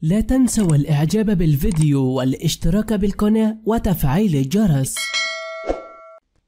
لا تنسوا الإعجاب بالفيديو والاشتراك بالقناة وتفعيل الجرس.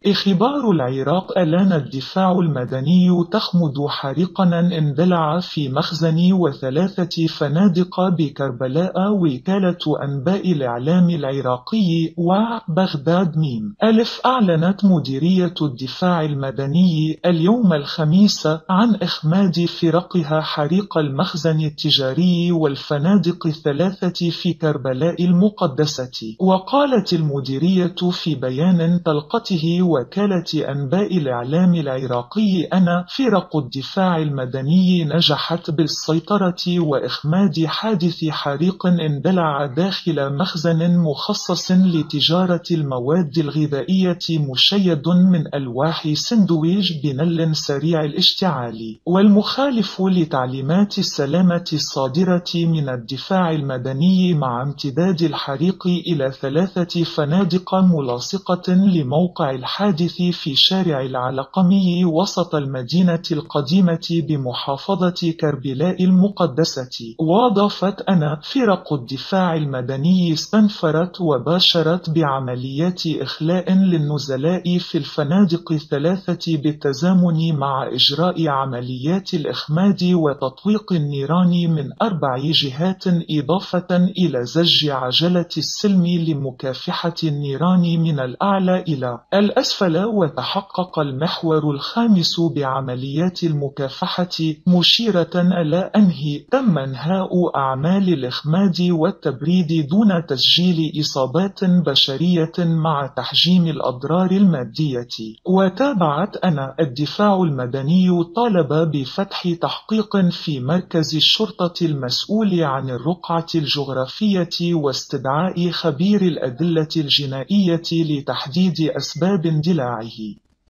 إخبار العراق ألان الدفاع المدني تخمد حريقا اندلع في مخزن و3 فنادق بكربلاء. وكالة أنباء الإعلام العراقي وبغداد ميم ألف أعلنت مديرية الدفاع المدني اليوم الخميس عن إخماد فرقها حريق المخزن التجاري والفنادق 3 في كربلاء المقدسة. وقالت المديرية في بيان تلقته وكالة أنباء الإعلام العراقي أن فرق الدفاع المدني نجحت بالسيطرة وإخماد حادث حريق اندلع داخل مخزن مخصص لتجارة المواد الغذائية مشيد من ألواح سندويج بنل سريع الاشتعال، والمخالف لتعليمات السلامة الصادرة من الدفاع المدني مع امتداد الحريق إلى 3 فنادق ملاصقة لموقع الحادث في شارع العلقمي وسط المدينة القديمة بمحافظة كربلاء المقدسة. وأضافت أن فرق الدفاع المدني استنفرت وباشرت بعمليات إخلاء للنزلاء في الفنادق 3 بالتزامن مع إجراء عمليات الإخماد وتطويق النيران من 4 جهات، إضافة إلى زج عجلة السلم لمكافحة النيران من الأعلى إلى الأسفل. وتحقق المحور الخامس بعمليات المكافحة، مشيرة إلى أنه تم إنهاء أعمال الإخماد والتبريد دون تسجيل إصابات بشرية مع تحجيم الأضرار المادية. وتابعت أن الدفاع المدني طالب بفتح تحقيق في مركز الشرطة المسؤول عن الرقعة الجغرافية واستدعاء خبير الأدلة الجنائية لتحديد أسباب اندلاعه.